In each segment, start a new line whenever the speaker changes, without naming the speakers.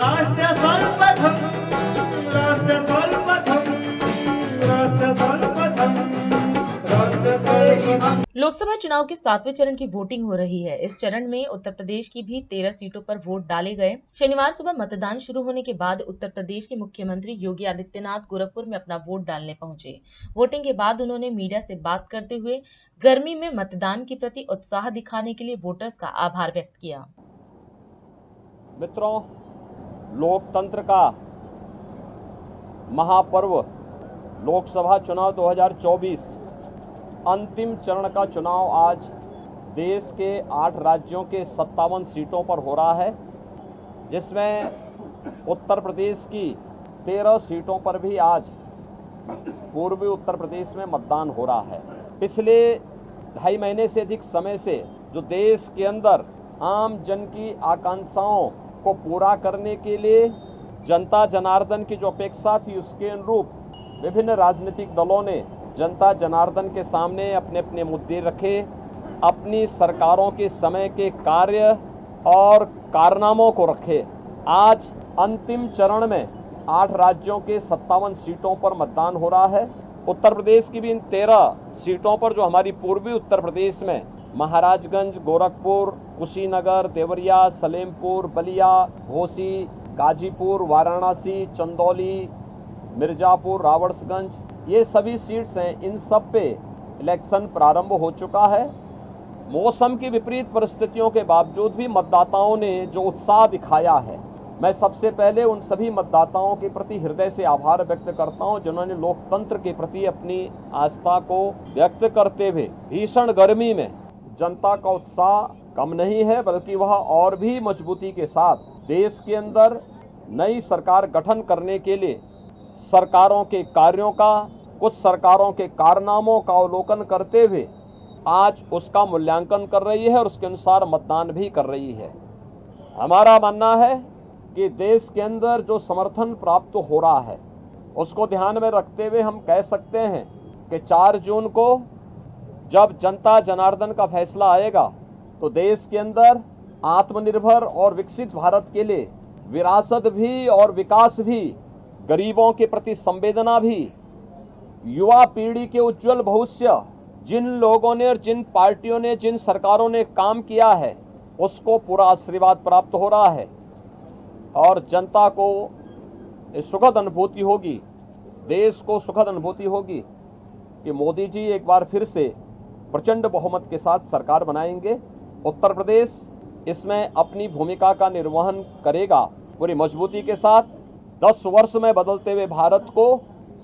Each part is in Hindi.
राष्ट्र सर्वप्रथम, राष्ट्र सर्वप्रथम, राष्ट्र सर्वप्रथम, राष्ट्र सर्वप्रथम।
लोकसभा चुनाव के 7वें चरण की वोटिंग हो रही है। इस चरण में उत्तर प्रदेश की भी 13 सीटों पर वोट डाले गए। शनिवार सुबह मतदान शुरू होने के बाद उत्तर प्रदेश के मुख्यमंत्री योगी आदित्यनाथ गोरखपुर में अपना वोट डालने पहुंचे। वोटिंग के बाद उन्होंने मीडिया से बात करते हुए गर्मी में मतदान के प्रति उत्साह दिखाने के लिए वोटर्स का आभार व्यक्त किया।
मित्रों, लोकतंत्र का महापर्व लोकसभा चुनाव 2024 अंतिम चरण का चुनाव आज देश के 8 राज्यों के 57 सीटों पर हो रहा है, जिसमें उत्तर प्रदेश की 13 सीटों पर भी आज पूर्वी उत्तर प्रदेश में मतदान हो रहा है। पिछले 2.5 महीने से अधिक समय से जो देश के अंदर आम जन की आकांक्षाओं को पूरा करने के लिए जनता जनार्दन की जो अपेक्षा थी, उसके अनुरूप विभिन्न राजनीतिक दलों ने जनता जनार्दन के सामने अपने अपने मुद्दे रखे, अपनी सरकारों के समय के कार्य और कारनामों को रखे। आज अंतिम चरण में 8 राज्यों के 57 सीटों पर मतदान हो रहा है। उत्तर प्रदेश की भी इन 13 सीटों पर, जो हमारी पूर्वी उत्तर प्रदेश में महाराजगंज, गोरखपुर, कुशीनगर, देवरिया, सलेमपुर, बलिया, घोसी, गाजीपुर, वाराणसी, चंदौली, मिर्जापुर, रावड़गंज, ये सभी सीट्स हैं। इन सब पे इलेक्शन प्रारंभ हो चुका है। मौसम की विपरीत परिस्थितियों के बावजूद भी मतदाताओं ने जो उत्साह दिखाया है, मैं सबसे पहले उन सभी मतदाताओं के प्रति हृदय से आभार व्यक्त करता हूं, जिन्होंने लोकतंत्र के प्रति अपनी आस्था को व्यक्त करते हुए भीषण गर्मी में जनता का उत्साह कम नहीं है, बल्कि वह और भी मजबूती के साथ देश के अंदर नई सरकार गठन करने के लिए सरकारों के कार्यों का, कुछ सरकारों के कारनामों का अवलोकन करते हुए आज उसका मूल्यांकन कर रही है और उसके अनुसार मतदान भी कर रही है। हमारा मानना है कि देश के अंदर जो समर्थन प्राप्त हो रहा है, उसको ध्यान में रखते हुए हम कह सकते हैं कि 4 जून को जब जनता जनार्दन का फैसला आएगा, तो देश के अंदर आत्मनिर्भर और विकसित भारत के लिए विरासत भी और विकास भी, गरीबों के प्रति संवेदना भी, युवा पीढ़ी के उज्जवल भविष्य, जिन लोगों ने और जिन पार्टियों ने, जिन सरकारों ने काम किया है, उसको पूरा आशीर्वाद प्राप्त हो रहा है और जनता को सुखद अनुभूति होगी, देश को सुखद अनुभूति होगी कि मोदी जी एक बार फिर से प्रचंड बहुमत के साथ सरकार बनाएंगे। उत्तर प्रदेश इसमें अपनी भूमिका का निर्वहन करेगा पूरी मजबूती के साथ। 10 वर्ष में बदलते हुए भारत को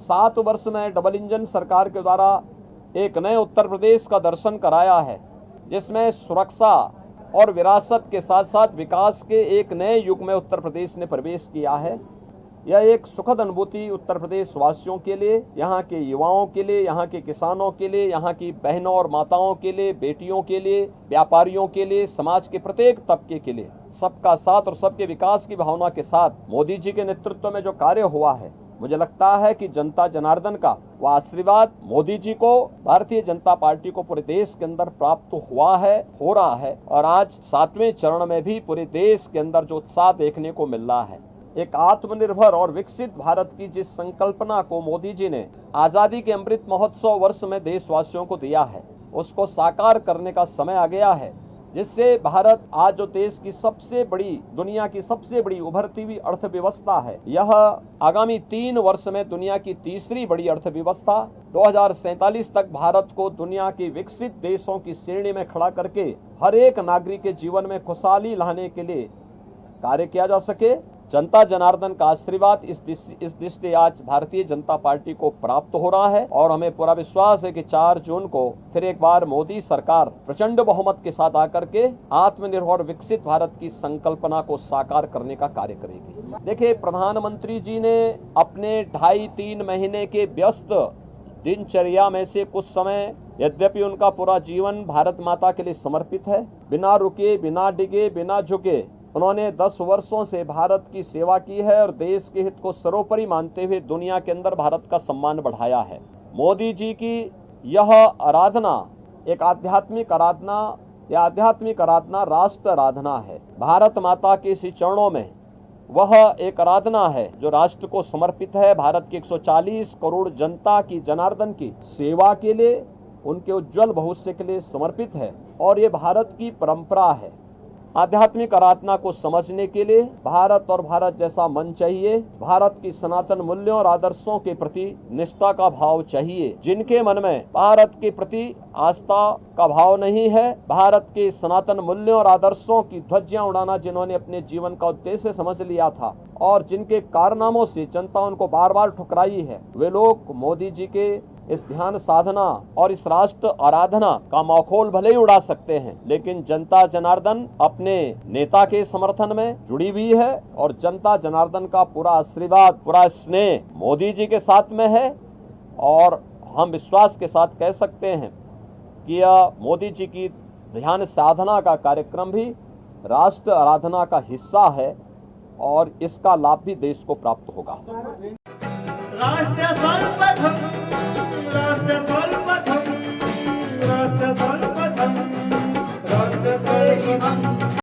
7 वर्ष में डबल इंजन सरकार के द्वारा एक नए उत्तर प्रदेश का दर्शन कराया है, जिसमें सुरक्षा और विरासत के साथ साथ विकास के एक नए युग में उत्तर प्रदेश ने प्रवेश किया है। यह एक सुखद अनुभूति उत्तर प्रदेश वासियों के लिए, यहाँ के युवाओं के लिए, यहाँ के किसानों के लिए, यहाँ की बहनों और माताओं के लिए, बेटियों के लिए, व्यापारियों के लिए, समाज के प्रत्येक तबके के लिए सबका साथ और सबके विकास की भावना के साथ मोदी जी के नेतृत्व में जो कार्य हुआ है, मुझे लगता है कि जनता जनार्दन का वह आशीर्वाद मोदी जी को, भारतीय जनता पार्टी को पूरे देश के अंदर प्राप्त हुआ है, हो रहा है। और आज 7वें चरण में भी पूरे देश के अंदर जो उत्साह देखने को मिल रहा है, एक आत्मनिर्भर और विकसित भारत की जिस संकल्पना को मोदी जी ने आजादी के अमृत महोत्सव वर्ष में देशवासियों को दिया है, उसको साकार करने का समय आ गया है, जिससे भारत आज जो देश की सबसे बड़ी, दुनिया की सबसे बड़ी उभरती हुई अर्थव्यवस्था है, यह आगामी 3 वर्ष में दुनिया की तीसरी बड़ी अर्थव्यवस्था 2047 तक भारत को दुनिया के विकसित देशों की श्रेणी में खड़ा करके हर एक नागरिक के जीवन में खुशहाली लाने के लिए कार्य किया जा सके। जनता जनार्दन का आशीर्वाद इस दृष्टि आज भारतीय जनता पार्टी को प्राप्त हो रहा है और हमें पूरा विश्वास है कि 4 जून को फिर एक बार मोदी सरकार प्रचंड बहुमत के साथ आकर के आत्मनिर्भर विकसित भारत की संकल्पना को साकार करने का कार्य करेगी। देखिए, प्रधानमंत्री जी ने अपने 2.5-3 महीने के व्यस्त दिनचर्या में से कुछ समय, यद्यपि उनका पूरा जीवन भारत माता के लिए समर्पित है, बिना रुके, बिना डिगे, बिना झुके उन्होंने 10 वर्षों से भारत की सेवा की है और देश के हित को सर्वोपरि मानते हुए दुनिया के अंदर भारत का सम्मान बढ़ाया है। मोदी जी की यह आराधना एक आध्यात्मिक आराधना, राष्ट्र आराधना है। भारत माता के इसी चरणों में वह एक आराधना है जो राष्ट्र को समर्पित है, भारत की 140 करोड़ जनता की, जनार्दन की सेवा के लिए, उनके उज्जवल भविष्य के लिए समर्पित है। और ये भारत की परंपरा है। आध्यात्मिक आराधना को समझने के लिए भारत और भारत जैसा मन चाहिए। भारत की सनातन मूल्यों और आदर्शों के प्रति निष्ठा का भाव चाहिए। जिनके मन में भारत के प्रति आस्था का भाव नहीं है, भारत के सनातन मूल्यों और आदर्शों की ध्वजियां उड़ाना जिन्होंने अपने जीवन का उद्देश्य समझ लिया था और जिनके कारनामों से जनता उनको बार बार ठुकराई है, वे लोग मोदी जी के इस ध्यान साधना और इस राष्ट्र आराधना का मखौल भले ही उड़ा सकते हैं, लेकिन जनता जनार्दन अपने नेता के समर्थन में जुड़ी हुई है और जनता जनार्दन का पूरा आशीर्वाद, पूरा स्नेह मोदी जी के साथ में है। और हम विश्वास के साथ कह सकते हैं कि यह मोदी जी की ध्यान साधना का कार्यक्रम भी राष्ट्र आराधना का हिस्सा है और इसका लाभ भी देश को प्राप्त होगा।
राष्ट्र सर्वप्रथम